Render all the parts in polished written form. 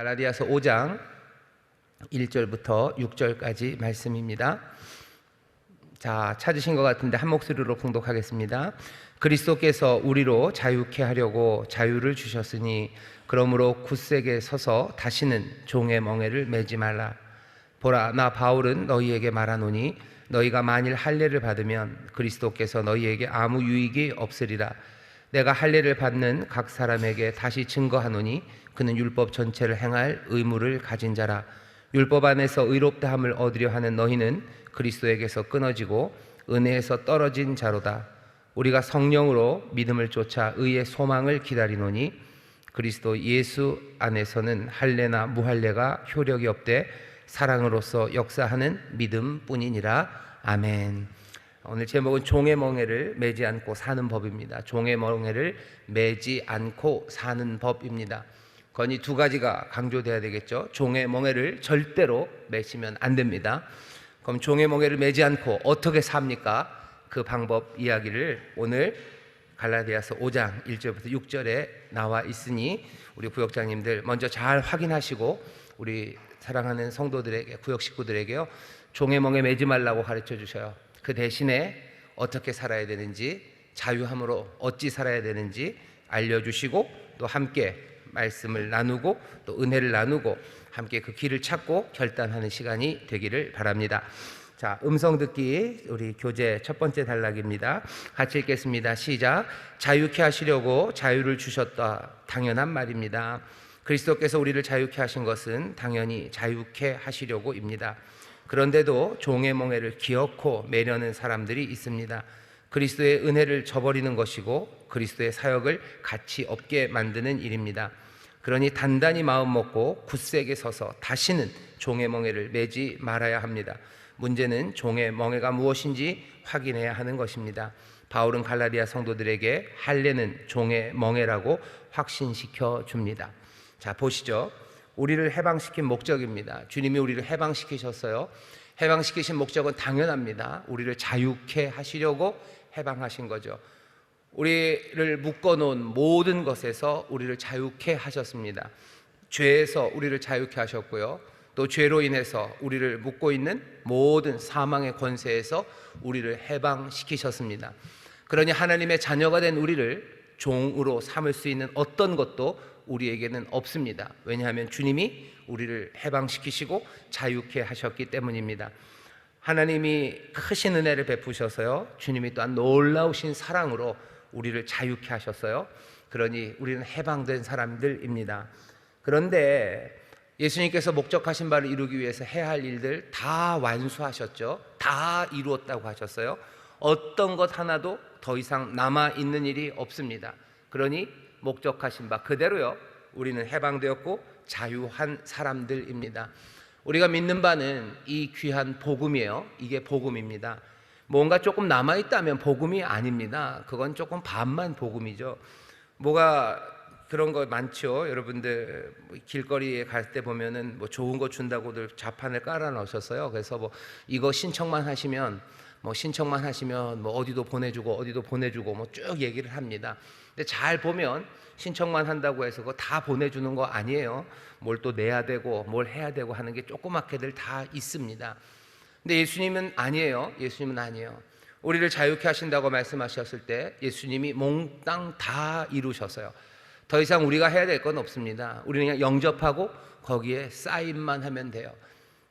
갈라디아서 5장 1절부터 6절까지 말씀입니다. 자, 찾으신 것 같은데 한 목소리로 봉독하겠습니다. 그리스도께서 우리로 자유케 하려고 자유를 주셨으니 그러므로 굳세게 서서 다시는 종의 멍에를 매지 말라. 보라, 나 바울은 너희에게 말하노니 너희가 만일 할례를 받으면 그리스도께서 너희에게 아무 유익이 없으리라. 내가 할례를 받는 각 사람에게 다시 증거하노니 그는 율법 전체를 행할 의무를 가진 자라. 율법 안에서 의롭다함을 얻으려 하는 너희는 그리스도에게서 끊어지고 은혜에서 떨어진 자로다. 우리가 성령으로 믿음을 쫓아 의의 소망을 기다리노니 그리스도 예수 안에서는 할례나 무할례가 효력이 없되 사랑으로서 역사하는 믿음뿐이니라. 아멘. 오늘 제목은 종의 멍에를 매지 않고 사는 법입니다. 종의 멍에를 매지 않고 사는 법입니다. 건이 두 가지가 강조돼야 되겠죠. 종의 멍에를 절대로 매시면 안 됩니다. 그럼 종의 멍에를 매지 않고 어떻게 삽니까? 그 방법 이야기를 오늘 갈라디아서 5장 1절부터 6절에 나와 있으니 우리 구역장님들 먼저 잘 확인하시고 우리 사랑하는 성도들에게, 구역 식구들에게요, 종의 멍에 매지 말라고 가르쳐 주셔요. 그 대신에 어떻게 살아야 되는지, 자유함으로 어찌 살아야 되는지 알려주시고 또 함께 말씀을 나누고 또 은혜를 나누고 함께 그 길을 찾고 결단하는 시간이 되기를 바랍니다. 자, 음성 듣기 우리 교재 첫 번째 단락입니다. 같이 읽겠습니다. 시작. 자유케 하시려고 자유를 주셨다. 당연한 말입니다. 그리스도께서 우리를 자유케 하신 것은 당연히 자유케 하시려고입니다. 그런데도 종의 멍에를 기어코 매려는 사람들이 있습니다. 그리스도의 은혜를 저버리는 것이고 그리스도의 사역을 가치 없게 만드는 일입니다. 그러니 단단히 마음 먹고 굳세게 서서 다시는 종의 멍에를 매지 말아야 합니다. 문제는 종의 멍에가 무엇인지 확인해야 하는 것입니다. 바울은 갈라디아 성도들에게 할례는 종의 멍에라고 확신시켜 줍니다. 자, 보시죠. 우리를 해방시킨 목적입니다. 주님이 우리를 해방시키셨어요. 해방시키신 목적은 당연합니다. 우리를 자유케 하시려고 해방하신 거죠. 우리를 묶어놓은 모든 것에서 우리를 자유케 하셨습니다. 죄에서 우리를 자유케 하셨고요, 또 죄로 인해서 우리를 묶고 있는 모든 사망의 권세에서 우리를 해방시키셨습니다. 그러니 하나님의 자녀가 된 우리를 종으로 삼을 수 있는 어떤 것도 우리에게는 없습니다. 왜냐하면 주님이 우리를 해방시키시고 자유케 하셨기 때문입니다. 하나님이 크신 은혜를 베푸셔서요, 주님이 또한 놀라우신 사랑으로 우리를 자유케 하셨어요. 그러니 우리는 해방된 사람들입니다. 그런데 예수님께서 목적하신 바를 이루기 위해서 해야 할 일들 다 완수하셨죠. 다 이루었다고 하셨어요. 어떤 것 하나도 더 이상 남아있는 일이 없습니다. 그러니 목적하신 바 그대로요, 우리는 해방되었고 자유한 사람들입니다. 우리가 믿는 바는 이 귀한 복음이에요. 이게 복음입니다. 뭔가 조금 남아있다면 복음이 아닙니다. 그건 조금 반만 복음이죠. 뭐가 그런 거 많죠. 여러분들 길거리에 갈 때 보면은 뭐 좋은 거 준다고들 좌판을 깔아 놓으셨어요. 그래서 뭐 이거 신청만 하시면 뭐 어디도 보내주고 뭐 쭉 얘기를 합니다. 근데 잘 보면 신청만 한다고 해서 그거 다 보내주는 거 아니에요. 뭘 또 내야 되고 뭘 해야 되고 하는 게 조그맣게들 다 있습니다. 근데 예수님은 아니에요. 예수님은 아니에요. 우리를 자유케 하신다고 말씀하셨을 때 예수님이 몽땅 다 이루셨어요. 더 이상 우리가 해야 될 건 없습니다. 우리는 그냥 영접하고 거기에 사인만 하면 돼요.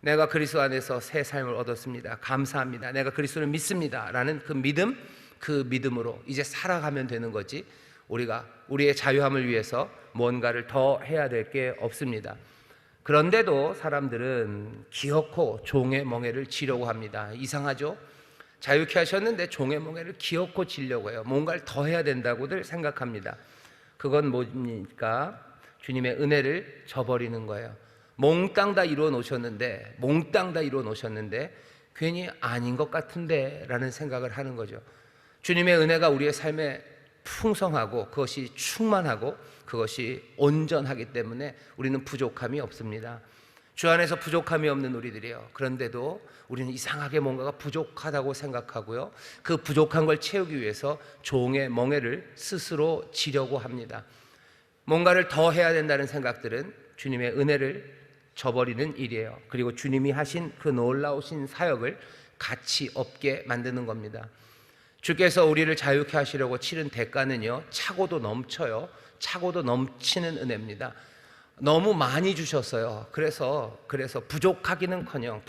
내가 그리스도 안에서 새 삶을 얻었습니다. 감사합니다. 내가 그리스도를 믿습니다. 라는 그 믿음으로 이제 살아가면 되는 거지, 우리가 우리의 자유함을 위해서 뭔가를 더 해야 될 게 없습니다. 그런데도 사람들은 기어코 종의 멍에를 지려고 합니다. 이상하죠? 자유케 하셨는데 종의 멍에를 기어코 지려고 해요. 뭔가를 더 해야 된다고들 생각합니다. 그건 뭡니까? 주님의 은혜를 저버리는 거예요. 몽땅 다 이루어 놓으셨는데 괜히 아닌 것 같은데 라는 생각을 하는 거죠. 주님의 은혜가 우리의 삶에 풍성하고 그것이 충만하고 그것이 온전하기 때문에 우리는 부족함이 없습니다. 주 안에서 부족함이 없는 우리들이에요. 그런데도 우리는 이상하게 뭔가가 부족하다고 생각하고요, 그 부족한 걸 채우기 위해서 종의 멍에를 스스로 지려고 합니다. 뭔가를 더 해야 된다는 생각들은 주님의 은혜를 저버리는 일이에요. 그리고 주님이 하신 그 놀라우신 사역을 가치 없게 만드는 겁니다. 주께서 우리를 자유케 하시려고 치른 대가는요, 차고도 넘쳐요. 차고도 넘치는 은혜입니다. 너무 많이 주셨어요. 그래서 부족하기는커녕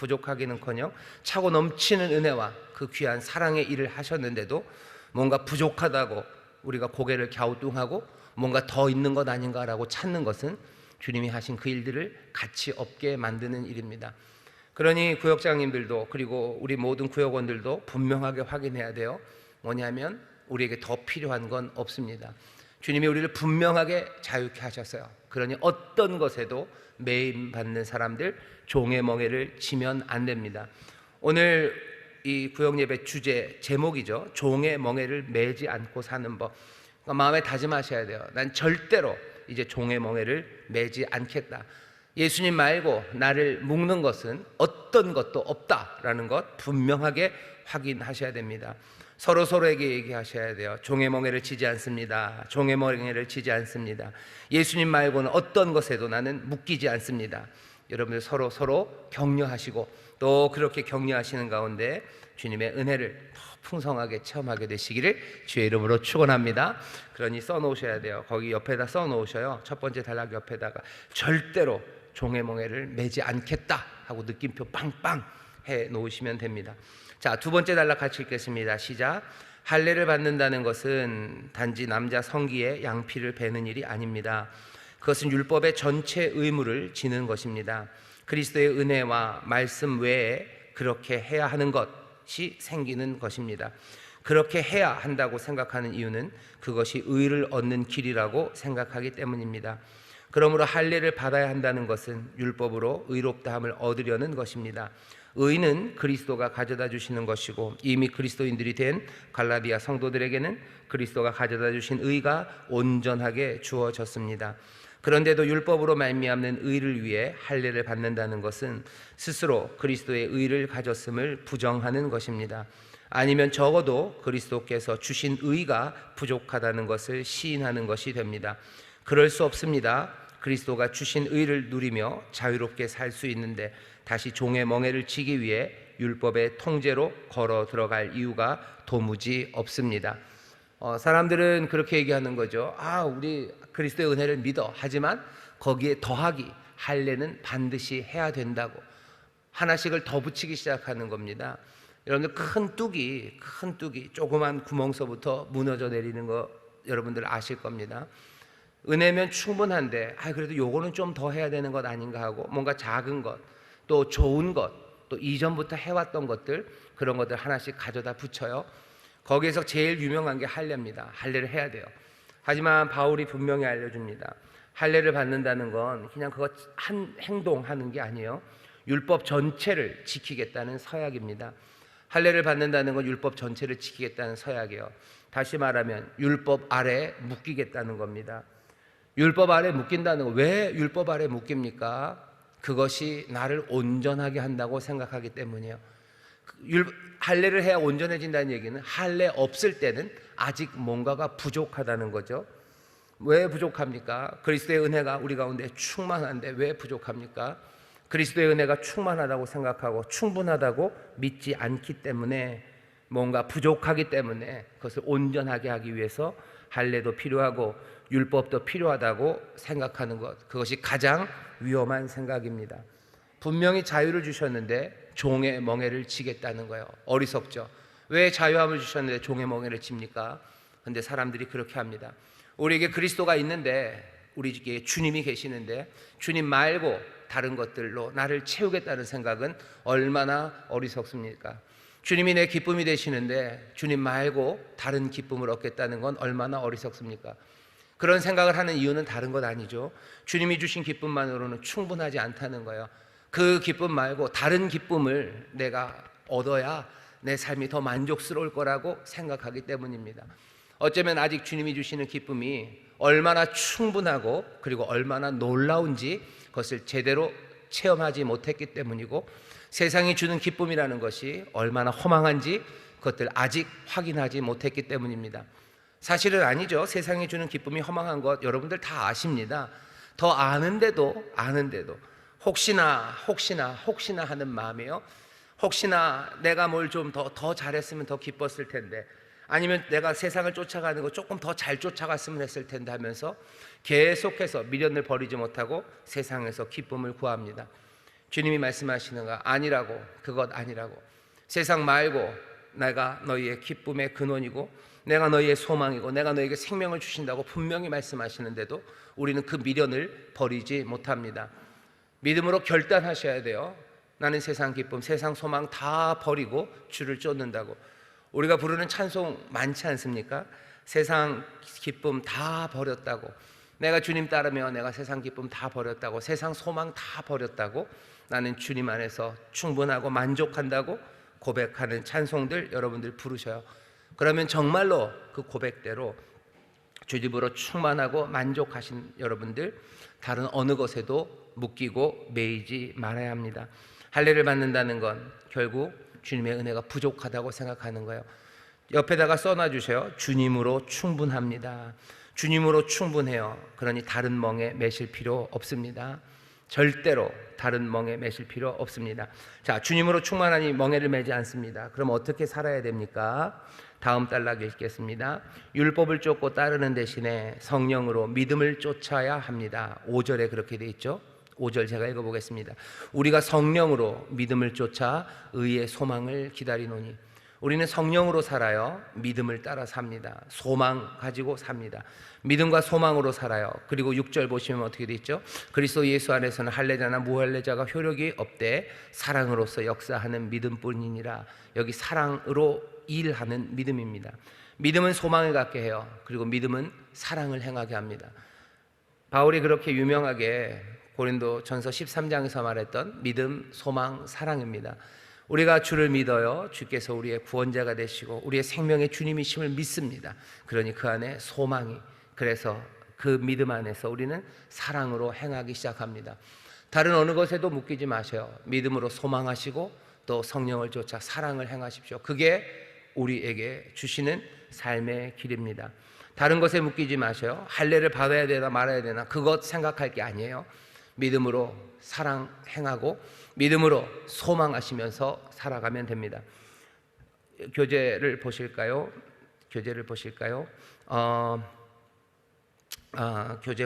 차고 넘치는 은혜와 그 귀한 사랑의 일을 하셨는데도 뭔가 부족하다고 우리가 고개를 갸우뚱하고 뭔가 더 있는 것 아닌가라고 찾는 것은 주님이 하신 그 일들을 가치 없게 만드는 일입니다. 그러니 구역장님들도 그리고 우리 모든 구역원들도 분명하게 확인해야 돼요. 뭐냐면 우리에게 더 필요한 건 없습니다. 주님이 우리를 분명하게 자유케 하셨어요. 그러니 어떤 것에도 매임받는 사람들, 종의 멍에를 지면 안 됩니다. 오늘 이 구역예배 주제 제목이죠. 종의 멍에를 매지 않고 사는 법. 그러니까 마음에 다짐하셔야 돼요. 난 절대로 이제 종의 멍에를 매지 않겠다. 예수님 말고 나를 묶는 것은 어떤 것도 없다라는 것 분명하게 확인하셔야 됩니다. 서로에게 얘기하셔야 돼요. 종의 멍에를 치지 않습니다. 종의 멍에를 치지 않습니다. 예수님 말고는 어떤 것에도 나는 묶이지 않습니다. 여러분들 서로 격려하시고 또 그렇게 격려하시는 가운데 주님의 은혜를 더 풍성하게 체험하게 되시기를 주의 이름으로 축원합니다. 그러니 써놓으셔야 돼요. 거기 옆에다 써놓으셔요. 첫 번째 단락 옆에다가 절대로 종의 멍에를 매지 않겠다 하고 느낌표 빵빵 해 놓으시면 됩니다. 자, 두 번째 단락 같이 읽겠습니다. 시작. 할례를 받는다는 것은 단지 남자 성기의 양피를 베는 일이 아닙니다. 그것은 율법의 전체 의무를 지는 것입니다. 그리스도의 은혜와 말씀 외에 그렇게 해야 하는 것이 생기는 것입니다. 그렇게 해야 한다고 생각하는 이유는 그것이 의를 얻는 길이라고 생각하기 때문입니다. 그러므로 할례를 받아야 한다는 것은 율법으로 의롭다함을 얻으려는 것입니다. 의는 그리스도가 가져다 주시는 것이고 이미 그리스도인들이 된 갈라디아 성도들에게는 그리스도가 가져다 주신 의가 온전하게 주어졌습니다. 그런데도 율법으로 말미암는 의를 위해 할례를 받는다는 것은 스스로 그리스도의 의를 가졌음을 부정하는 것입니다. 아니면 적어도 그리스도께서 주신 의가 부족하다는 것을 시인하는 것이 됩니다. 그럴 수 없습니다. 그리스도가 주신 의를 누리며 자유롭게 살 수 있는데 다시 종의 멍에를 치기 위해 율법의 통제로 걸어 들어갈 이유가 도무지 없습니다. 사람들은 그렇게 얘기하는 거죠. 우리 그리스도의 은혜를 믿어. 하지만 거기에 더하기, 할례는 반드시 해야 된다고 하나씩을 더 붙이기 시작하는 겁니다. 여러분들 큰 뚝이 조그만 구멍서부터 무너져 내리는 거 여러분들 아실 겁니다. 은혜면 충분한데 그래도 요거는 좀 더 해야 되는 것 아닌가 하고 뭔가 작은 것, 또 좋은 것, 또 이전부터 해왔던 것들, 그런 것들 하나씩 가져다 붙여요. 거기에서 제일 유명한 게 할례입니다. 할례를 해야 돼요. 하지만 바울이 분명히 알려줍니다. 할례를 받는다는 건 그냥 그거 한 행동하는 게 아니에요. 율법 전체를 지키겠다는 서약입니다. 할례를 받는다는 건 율법 전체를 지키겠다는 서약이에요. 다시 말하면 율법 아래 묶이겠다는 겁니다. 율법 아래 묶인다는 거, 왜 율법 아래 묶입니까? 그것이 나를 온전하게 한다고 생각하기 때문이에요. 할례를 해야 온전해진다는 얘기는 할례 없을 때는 아직 뭔가가 부족하다는 거죠. 왜 부족합니까? 그리스도의 은혜가 우리 가운데 충만한데 왜 부족합니까? 그리스도의 은혜가 충만하다고 생각하고 충분하다고 믿지 않기 때문에, 뭔가 부족하기 때문에 그것을 온전하게 하기 위해서 할례도 필요하고 율법도 필요하다고 생각하는 것, 그것이 가장 위험한 생각입니다. 분명히 자유를 주셨는데 종의 멍에를 지겠다는 거예요. 어리석죠. 왜 자유함을 주셨는데 종의 멍에를 칩니까? 근데 사람들이 그렇게 합니다. 우리에게 그리스도가 있는데, 우리에게 주님이 계시는데 주님 말고 다른 것들로 나를 채우겠다는 생각은 얼마나 어리석습니까? 주님이 내 기쁨이 되시는데 주님 말고 다른 기쁨을 얻겠다는 건 얼마나 어리석습니까? 그런 생각을 하는 이유는 다른 것 아니죠. 주님이 주신 기쁨만으로는 충분하지 않다는 거예요. 그 기쁨 말고 다른 기쁨을 내가 얻어야 내 삶이 더 만족스러울 거라고 생각하기 때문입니다. 어쩌면 아직 주님이 주시는 기쁨이 얼마나 충분하고 그리고 얼마나 놀라운지 그것을 제대로 체험하지 못했기 때문이고, 세상이 주는 기쁨이라는 것이 얼마나 허망한지 그것들 아직 확인하지 못했기 때문입니다. 사실은 아니죠. 세상이 주는 기쁨이 허망한 것 여러분들 다 아십니다. 더 아는데도 혹시나 하는 마음이에요. 혹시나 내가 뭘 좀 더 잘했으면 더 기뻤을 텐데, 아니면 내가 세상을 쫓아가는 거 조금 더 잘 쫓아갔으면 했을 텐데 하면서 계속해서 미련을 버리지 못하고 세상에서 기쁨을 구합니다. 주님이 말씀하시는 거 아니라고, 그것 아니라고. 세상 말고 내가 너희의 기쁨의 근원이고 내가 너희의 소망이고 내가 너희에게 생명을 주신다고 분명히 말씀하시는데도 우리는 그 미련을 버리지 못합니다. 믿음으로 결단하셔야 돼요. 나는 세상 기쁨, 세상 소망 다 버리고 주를 쫓는다고. 우리가 부르는 찬송 많지 않습니까? 세상 기쁨 다 버렸다고, 내가 주님 따르며 내가 세상 기쁨 다 버렸다고, 세상 소망 다 버렸다고, 나는 주님 안에서 충분하고 만족한다고 고백하는 찬송들 여러분들 부르셔요. 그러면 정말로 그 고백대로 주님으로 충만하고 만족하신 여러분들, 다른 어느 것에도 묶이고 매이지 말아야 합니다. 할례를 받는다는 건 결국 주님의 은혜가 부족하다고 생각하는 거예요. 옆에다가 써놔 주세요. 주님으로 충분합니다. 주님으로 충분해요. 그러니 다른 멍에 매실 필요 없습니다. 절대로 다른 멍에 매실 필요 없습니다. 자, 주님으로 충만하니 멍에를 매지 않습니다. 그럼 어떻게 살아야 됩니까? 다음 단락 읽겠습니다. 율법을 쫓고 따르는 대신에 성령으로 믿음을 쫓아야 합니다. 5절에 그렇게 돼 있죠. 5절 제가 읽어보겠습니다. 우리가 성령으로 믿음을 쫓아 의의 소망을 기다리노니. 우리는 성령으로 살아요. 믿음을 따라 삽니다. 소망 가지고 삽니다. 믿음과 소망으로 살아요. 그리고 6절 보시면 어떻게 돼 있죠? 그리스도 예수 안에서는 할례자나 무할례자가 효력이 없되 사랑으로서 역사하는 믿음뿐이니라. 여기 사랑으로 일하는 믿음입니다. 믿음은 소망을 갖게 해요. 그리고 믿음은 사랑을 행하게 합니다. 바울이 그렇게 유명하게 고린도전서 13장에서 말했던 믿음, 소망, 사랑입니다. 우리가 주를 믿어요. 주께서 우리의 구원자가 되시고 우리의 생명의 주님이심을 믿습니다. 그러니 그 안에 소망이, 그래서 그 믿음 안에서 우리는 사랑으로 행하기 시작합니다. 다른 어느 것에도 묶이지 마세요. 믿음으로 소망하시고 또 성령을 쫓아 사랑을 행하십시오. 그게 우리에게 주시는 삶의 길입니다. 다른 것에 묶이지 마세요. 할례를 받아야 되나 말아야 되나 그것 생각할 게 아니에요. 믿음으로 사랑 행하고 믿음으로 소망하시면서 살아가면 됩니다. 교재를 보실까요? 교재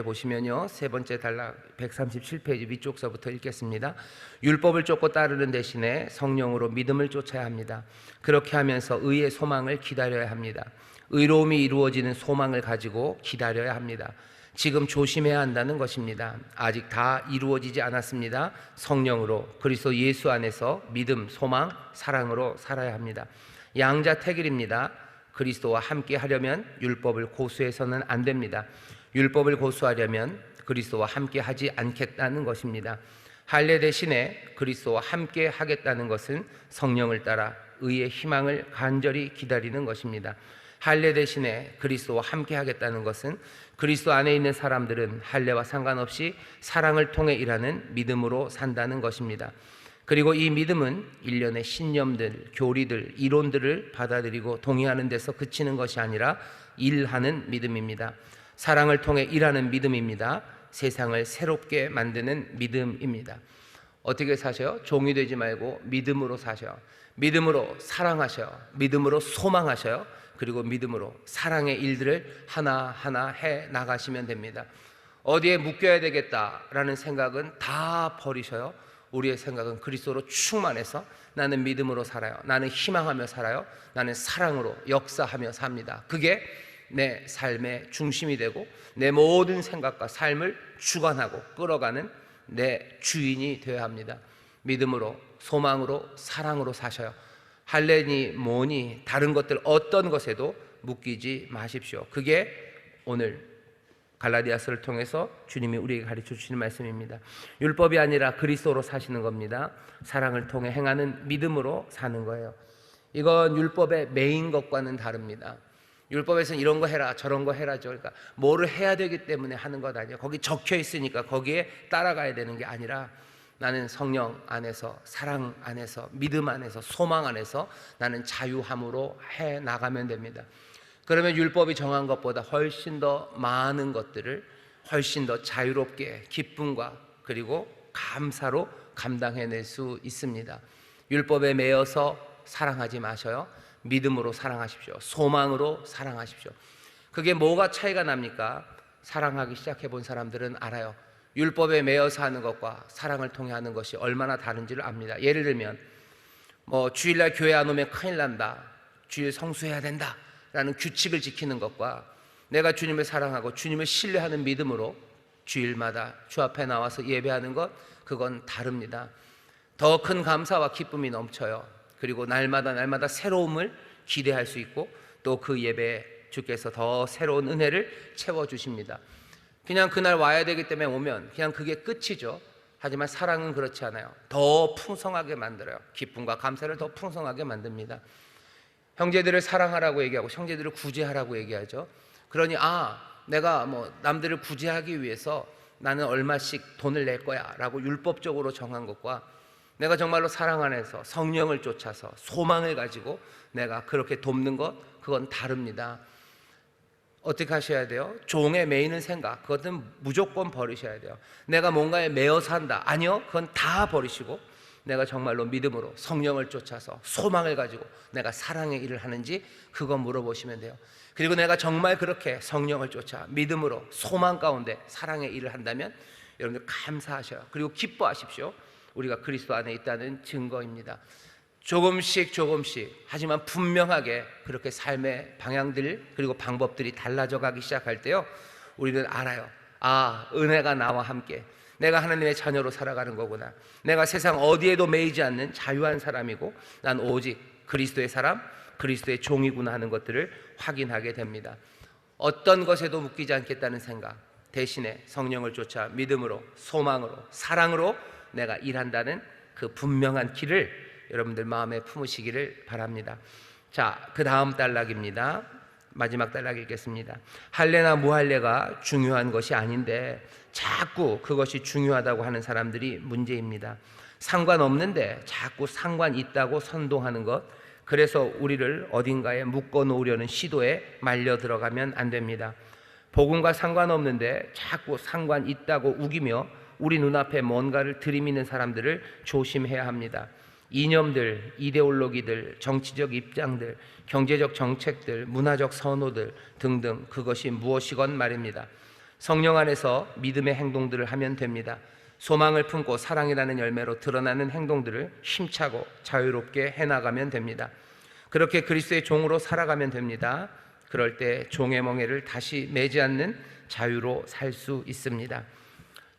보시면요, 세 번째 단락 137페이지 위쪽서부터 읽겠습니다. 율법을 쫓고 따르는 대신에 성령으로 믿음을 쫓아야 합니다. 그렇게 하면서 의의 소망을 기다려야 합니다. 의로움이 이루어지는 소망을 가지고 기다려야 합니다. 지금 조심해야 한다는 것입니다. 아직 다 이루어지지 않았습니다. 성령으로 그리스도 예수 안에서 믿음, 소망, 사랑으로 살아야 합니다. 양자택일입니다. 그리스도와 함께 하려면 율법을 고수해서는 안 됩니다. 율법을 고수하려면 그리스도와 함께 하지 않겠다는 것입니다. 할례 대신에 그리스도와 함께 하겠다는 것은 성령을 따라 의의 희망을 간절히 기다리는 것입니다. 할례 대신에 그리스도와 함께 하겠다는 것은 그리스도 안에 있는 사람들은 할례와 상관없이 사랑을 통해 일하는 믿음으로 산다는 것입니다. 그리고 이 믿음은 일련의 신념들, 교리들, 이론들을 받아들이고 동의하는 데서 그치는 것이 아니라 일하는 믿음입니다. 사랑을 통해 일하는 믿음입니다. 세상을 새롭게 만드는 믿음입니다. 어떻게 사셔요? 종이 되지 말고 믿음으로 사셔요. 믿음으로 사랑하셔요. 믿음으로 소망하셔요. 그리고 믿음으로 사랑의 일들을 하나하나 해 나가시면 됩니다. 어디에 묶여야 되겠다라는 생각은 다 버리셔요. 우리의 생각은 그리스도로 충만해서 나는 믿음으로 살아요. 나는 희망하며 살아요. 나는 사랑으로 역사하며 삽니다. 그게 내 삶의 중심이 되고 내 모든 생각과 삶을 주관하고 끌어가는 내 주인이 되어야 합니다. 믿음으로, 소망으로, 사랑으로 사셔요. 할례니 뭐니 다른 것들 어떤 것에도 묶이지 마십시오. 그게 오늘 갈라디아서를 통해서 주님이 우리에게 가르쳐 주시는 말씀입니다. 율법이 아니라 그리스도로 사시는 겁니다. 사랑을 통해 행하는 믿음으로 사는 거예요. 이건 율법의 메인 것과는 다릅니다. 율법에서는 이런 거 해라 저런 거 해라죠. 그러니까 뭐를 해야 되기 때문에 하는 것 아니에요. 거기 적혀 있으니까 거기에 따라가야 되는 게 아니라 나는 성령 안에서, 사랑 안에서, 믿음 안에서, 소망 안에서 나는 자유함으로 해 나가면 됩니다. 그러면 율법이 정한 것보다 훨씬 더 많은 것들을 훨씬 더 자유롭게 기쁨과 그리고 감사로 감당해낼 수 있습니다. 율법에 매여서 사랑하지 마셔요. 믿음으로 사랑하십시오. 소망으로 사랑하십시오. 그게 뭐가 차이가 납니까? 사랑하기 시작해 본 사람들은 알아요. 율법에 매여서 하는 것과 사랑을 통해 하는 것이 얼마나 다른지를 압니다. 예를 들면 주일날 교회 안 오면 큰일 난다, 주일 성수해야 된다 라는 규칙을 지키는 것과 내가 주님을 사랑하고 주님을 신뢰하는 믿음으로 주일마다 주 앞에 나와서 예배하는 것, 그건 다릅니다. 더 큰 감사와 기쁨이 넘쳐요. 그리고 날마다 새로움을 기대할 수 있고 또 그 예배에 주께서 더 새로운 은혜를 채워주십니다. 그냥 그날 와야 되기 때문에 오면 그냥 그게 끝이죠. 하지만 사랑은 그렇지 않아요. 더 풍성하게 만들어요. 기쁨과 감사를 더 풍성하게 만듭니다. 형제들을 사랑하라고 얘기하고 형제들을 구제하라고 얘기하죠. 그러니 내가 남들을 구제하기 위해서 나는 얼마씩 돈을 낼 거야 라고 율법적으로 정한 것과 내가 정말로 사랑 안에서 성령을 쫓아서 소망을 가지고 내가 그렇게 돕는 것, 그건 다릅니다. 어떻게 하셔야 돼요? 종에 매이는 생각, 그것은 무조건 버리셔야 돼요. 내가 뭔가에 매여 산다, 아니요, 그건 다 버리시고 내가 정말로 믿음으로 성령을 쫓아서 소망을 가지고 내가 사랑의 일을 하는지 그거 물어보시면 돼요. 그리고 내가 정말 그렇게 성령을 쫓아 믿음으로 소망 가운데 사랑의 일을 한다면 여러분들 감사하셔요. 그리고 기뻐하십시오. 우리가 그리스도 안에 있다는 증거입니다. 조금씩 하지만 분명하게 그렇게 삶의 방향들 그리고 방법들이 달라져 가기 시작할 때요, 우리는 알아요. 은혜가 나와 함께 내가 하나님의 자녀로 살아가는 거구나. 내가 세상 어디에도 매이지 않는 자유한 사람이고 난 오직 그리스도의 사람, 그리스도의 종이구나 하는 것들을 확인하게 됩니다. 어떤 것에도 묶이지 않겠다는 생각 대신에 성령을 쫓아 믿음으로 소망으로 사랑으로 내가 일한다는 그 분명한 길을 여러분들 마음에 품으시기를 바랍니다. 자, 그 다음 단락입니다. 마지막 단락 읽겠습니다. 할례나 무할례가 중요한 것이 아닌데 자꾸 그것이 중요하다고 하는 사람들이 문제입니다. 상관없는데 자꾸 상관 있다고 선동하는 것, 그래서 우리를 어딘가에 묶어 놓으려는 시도에 말려 들어가면 안 됩니다. 복음과 상관없는데 자꾸 상관 있다고 우기며 우리 눈앞에 뭔가를 들이미는 사람들을 조심해야 합니다. 이념들, 이데올로기들, 정치적 입장들, 경제적 정책들, 문화적 선호들 등등 그것이 무엇이건 말입니다. 성령 안에서 믿음의 행동들을 하면 됩니다. 소망을 품고 사랑이라는 열매로 드러나는 행동들을 힘차고 자유롭게 해나가면 됩니다. 그렇게 그리스도의 종으로 살아가면 됩니다. 그럴 때 종의 멍에를 다시 매지 않는 자유로 살 수 있습니다.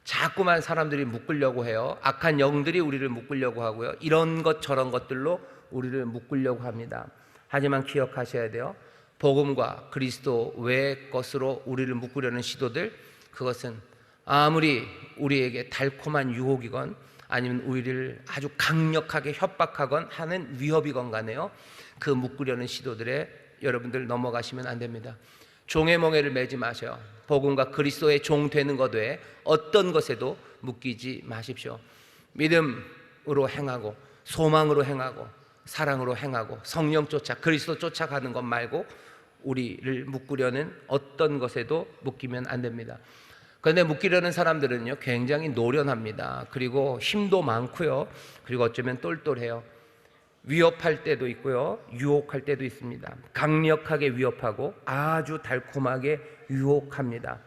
자꾸만 사람들이 묶으려고 해요. 악한 영들이 우리를 묶으려고 하고요. 이런 것 저런 것들로 우리를 묶으려고 합니다. 하지만 기억하셔야 돼요. 복음과 그리스도 외의 것으로 우리를 묶으려는 시도들, 그것은 아무리 우리에게 달콤한 유혹이건 아니면 우리를 아주 강력하게 협박하건 하는 위협이건 간에요, 그 묶으려는 시도들에 여러분들 넘어가시면 안 됩니다. 종의 멍에를 매지 마셔요. 복음과 그리스도의 종 되는 것 외에 어떤 것에도 묶이지 마십시오. 믿음으로 행하고 소망으로 행하고 사랑으로 행하고 성령 쫓아 그리스도 쫓아가는 것 말고 우리를 묶으려는 어떤 것에도 묶이면 안 됩니다. 그런데 묶이려는 사람들은요, 굉장히 노련합니다. 그리고 힘도 많고요. 그리고 어쩌면 똘똘해요. 위협할 때도 있고요, 유혹할 때도 있습니다. 강력하게 위협하고 아주 달콤하게 유혹합니다.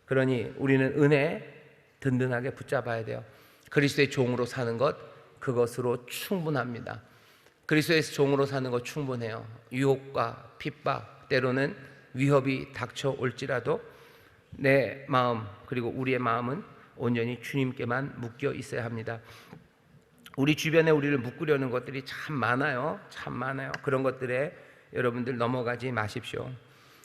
그러니 우리는 은혜 든든하게 붙잡아야 돼요. 그리스도의 종으로 사는 것, 그것으로 충분합니다. 그리스도의 종으로 사는 것 충분해요. 유혹과 핍박, 때로는 위협이 닥쳐올지라도 내 마음 그리고 우리의 마음은 온전히 주님께만 묶여 있어야 합니다. 우리 주변에 우리를 묶으려는 것들이 참 많아요. 그런 것들에 여러분들 넘어가지 마십시오.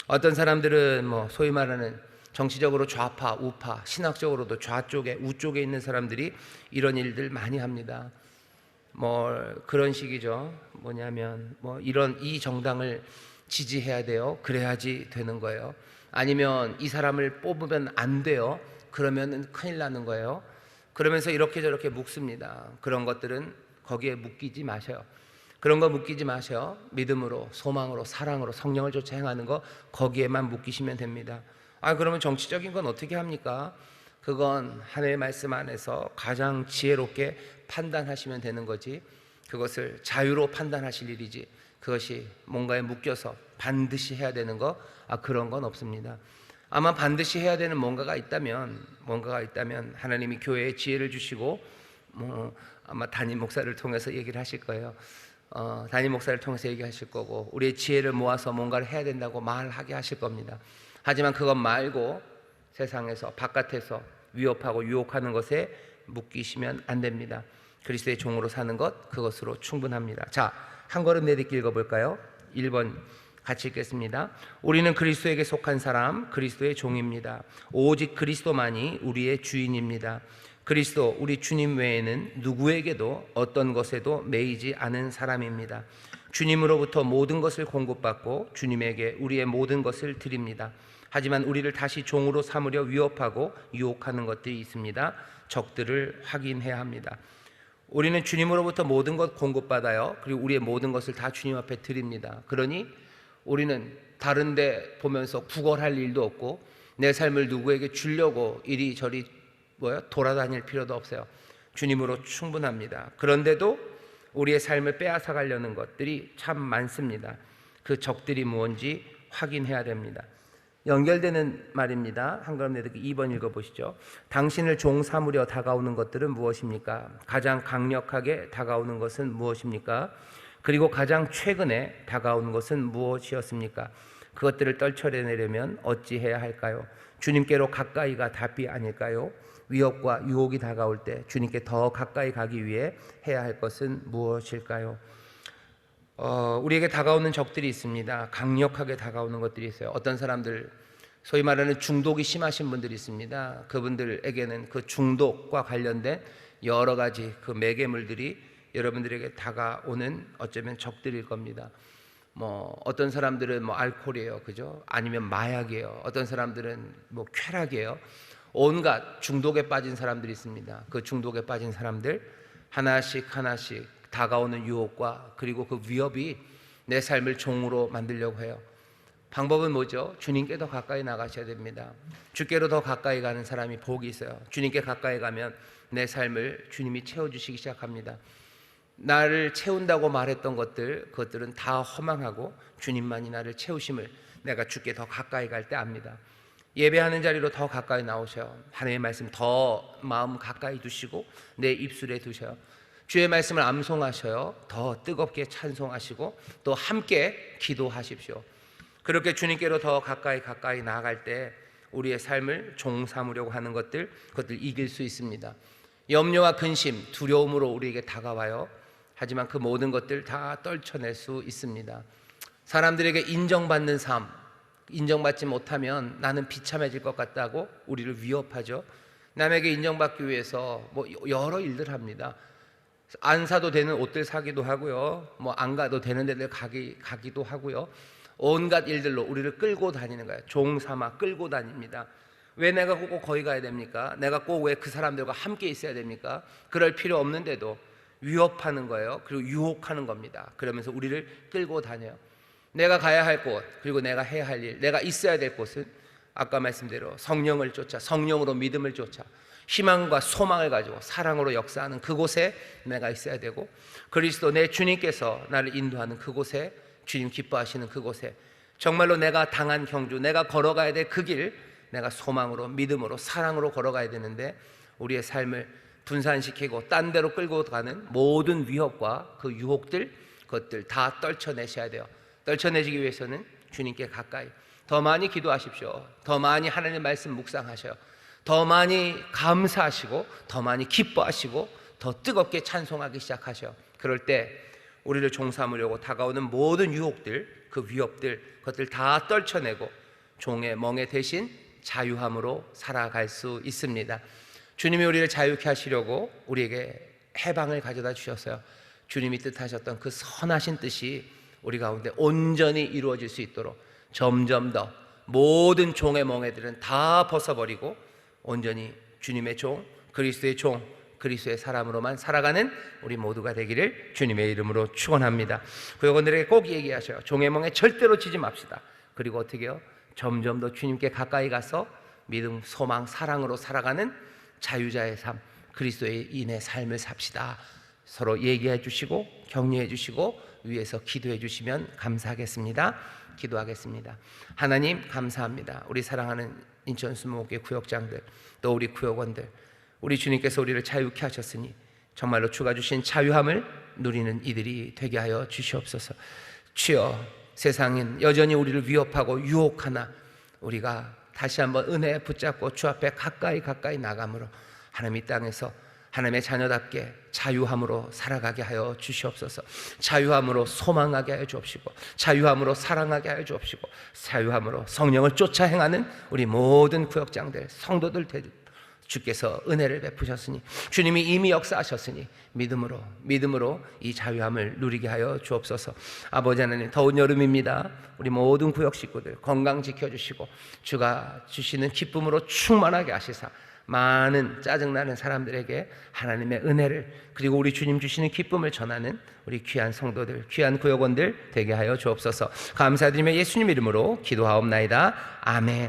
어떤 사람들은 소위 말하는 정치적으로 좌파, 우파, 신학적으로도 좌쪽에, 우쪽에 있는 사람들이 이런 일들 많이 합니다. 그런 식이죠. 뭐냐면 이 정당을 지지해야 돼요. 그래야지 되는 거예요. 아니면 이 사람을 뽑으면 안 돼요. 그러면 큰일 나는 거예요. 그러면서 이렇게 저렇게 묶습니다. 그런 것들은 거기에 묶이지 마셔요. 그런 거 묶이지 마셔요. 믿음으로, 소망으로, 사랑으로 성령을 쫓아 행하는 거, 거기에만 묶이시면 됩니다. 그러면 정치적인 건 어떻게 합니까? 그건 하나님의 말씀 안에서 가장 지혜롭게 판단하시면 되는 거지, 그것을 자유로 판단하실 일이지, 그것이 뭔가에 묶여서 반드시 해야 되는 거, 그런 건 없습니다. 아마 반드시 해야 되는 뭔가가 있다면 하나님이 교회에 지혜를 주시고 아마 담임 목사를 통해서 얘기를 하실 거예요. 담임 목사를 통해서 얘기하실 거고, 우리의 지혜를 모아서 뭔가를 해야 된다고 말하게 하실 겁니다. 하지만 그것 말고 세상에서, 바깥에서 위협하고 유혹하는 것에 묶이시면 안 됩니다. 그리스도의 종으로 사는 것, 그것으로 충분합니다. 자, 한 걸음 내딛기 읽어볼까요? 1번 같이 읽겠습니다. 우리는 그리스도에게 속한 사람, 그리스도의 종입니다. 오직 그리스도만이 우리의 주인입니다. 그리스도, 우리 주님 외에는 누구에게도 어떤 것에도 매이지 않은 사람입니다. 주님으로부터 모든 것을 공급받고 주님에게 우리의 모든 것을 드립니다. 하지만 우리를 다시 종으로 삼으려 위협하고 유혹하는 것들이 있습니다. 적들을 확인해야 합니다. 우리는 주님으로부터 모든 것 공급받아요. 그리고 우리의 모든 것을 다 주님 앞에 드립니다. 그러니 우리는 다른 데 보면서 구걸할 일도 없고, 내 삶을 누구에게 주려고 이리저리 돌아다닐 필요도 없어요. 주님으로 충분합니다. 그런데도 우리의 삶을 빼앗아 가려는 것들이 참 많습니다. 그 적들이 무엇인지 확인해야 됩니다. 연결되는 말입니다. 한 걸음 내딛기 2번 읽어보시죠. 당신을 종 삼으려 다가오는 것들은 무엇입니까? 가장 강력하게 다가오는 것은 무엇입니까? 그리고 가장 최근에 다가오는 것은 무엇이었습니까? 그것들을 떨쳐내려면 어찌해야 할까요? 주님께로 가까이가 답이 아닐까요? 위협과 유혹이 다가올 때 주님께 더 가까이 가기 위해 해야 할 것은 무엇일까요? 우리에게 다가오는 적들이 있습니다. 강력하게 다가오는 것들이 있어요. 어떤 사람들, 소위 말하는 중독이 심하신 분들이 있습니다. 그분들에게는 그 중독과 관련된 여러 가지 그 매개물들이 여러분들에게 다가오는 어쩌면 적들일 겁니다. 어떤 사람들은 알코올이에요, 그죠? 아니면 마약이에요. 어떤 사람들은 쾌락이에요. 온갖 중독에 빠진 사람들이 있습니다. 그 중독에 빠진 사람들 하나씩 다가오는 유혹과 그리고 그 위협이 내 삶을 종으로 만들려고 해요. 방법은 뭐죠? 주님께 더 가까이 나가셔야 됩니다. 주께로 더 가까이 가는 사람이 복이 있어요. 주님께 가까이 가면 내 삶을 주님이 채워주시기 시작합니다. 나를 채운다고 말했던 그것들은 다 허망하고 주님만이 나를 채우심을 내가 주께 더 가까이 갈 때 압니다. 예배하는 자리로 더 가까이 나오셔요. 하나님의 말씀 더 마음 가까이 두시고 내 입술에 두셔요. 주의 말씀을 암송하셔요. 더 뜨겁게 찬송하시고 또 함께 기도하십시오. 그렇게 주님께로 더 가까이 나아갈 때 우리의 삶을 종 삼으려고 하는 그것들 이길 수 있습니다. 염려와 근심, 두려움으로 우리에게 다가와요. 하지만 그 모든 것들 다 떨쳐낼 수 있습니다. 사람들에게 인정받는 삶, 인정받지 못하면 나는 비참해질 것 같다고 우리를 위협하죠. 남에게 인정받기 위해서 여러 일들 합니다. 안 사도 되는 옷들 사기도 하고요. 안 가도 되는 데들 가기도 하고요. 온갖 일들로 우리를 끌고 다니는 거예요. 종 삼아 끌고 다닙니다. 왜 내가 꼭 거기 가야 됩니까? 내가 꼭 왜 그 사람들과 함께 있어야 됩니까? 그럴 필요 없는데도 위협하는 거예요. 그리고 유혹하는 겁니다. 그러면서 우리를 끌고 다녀요. 내가 가야 할 곳, 그리고 내가 해야 할 일, 내가 있어야 될 곳은 아까 말씀대로 성령을 쫓아, 성령으로 믿음을 쫓아 희망과 소망을 가지고 사랑으로 역사하는 그곳에 내가 있어야 되고, 그리스도 내 주님께서 나를 인도하는 그곳에, 주님 기뻐하시는 그곳에, 정말로 내가 당한 경주, 내가 걸어가야 될 그 길, 내가 소망으로 믿음으로 사랑으로 걸어가야 되는데 우리의 삶을 분산시키고 딴 데로 끌고 가는 모든 위협과 그 유혹들, 그것들 다 떨쳐내셔야 돼요. 떨쳐내시기 위해서는 주님께 가까이 더 많이 기도하십시오. 더 많이 하나님의 말씀 묵상하셔요. 더 많이 감사하시고 더 많이 기뻐하시고 더 뜨겁게 찬송하기 시작하셔요. 그럴 때 우리를 종삼으려고 다가오는 모든 유혹들, 그 위협들, 그것들 다 떨쳐내고 종의 멍에 대신 자유함으로 살아갈 수 있습니다. 주님이 우리를 자유케 하시려고 우리에게 해방을 가져다 주셨어요. 주님이 뜻하셨던 그 선하신 뜻이 우리 가운데 온전히 이루어질 수 있도록 점점 더 모든 종의 멍에들은 다 벗어버리고 온전히 주님의 종, 그리스도의 종, 그리스도의 사람으로만 살아가는 우리 모두가 되기를 주님의 이름으로 축원합니다. 여러분들에게 꼭 얘기하셔요. 종의 멍에 절대로 치지 맙시다. 그리고 어떻게 해요? 점점 더 주님께 가까이 가서 믿음, 소망, 사랑으로 살아가는 자유자의 삶, 그리스도인의 삶을 삽시다. 서로 얘기해 주시고 격려해 주시고 위에서 기도해 주시면 감사하겠습니다. 기도하겠습니다. 하나님 감사합니다. 우리 사랑하는 인천 수목회 구역장들, 또 우리 구역원들, 우리 주님께서 우리를 자유케 하셨으니 정말로 주가 주신 자유함을 누리는 이들이 되게 하여 주시옵소서. 주여, 세상은 여전히 우리를 위협하고 유혹하나 우리가 다시 한번 은혜에 붙잡고 주 앞에 가까이 나감으로 하나님 이 땅에서 하나님의 자녀답게 자유함으로 살아가게 하여 주시옵소서. 자유함으로 소망하게 하여 주옵시고, 자유함으로 사랑하게 하여 주옵시고, 자유함으로 성령을 쫓아 행하는 우리 모든 구역장들, 성도들 주께서 은혜를 베푸셨으니, 주님이 이미 역사하셨으니 믿음으로 이 자유함을 누리게 하여 주옵소서. 아버지 하나님, 더운 여름입니다. 우리 모든 구역 식구들 건강 지켜주시고 주가 주시는 기쁨으로 충만하게 하시사 많은 짜증나는 사람들에게 하나님의 은혜를, 그리고 우리 주님 주시는 기쁨을 전하는 우리 귀한 성도들, 귀한 구역원들 되게 하여 주옵소서. 감사드리며 예수님 이름으로 기도하옵나이다. 아멘.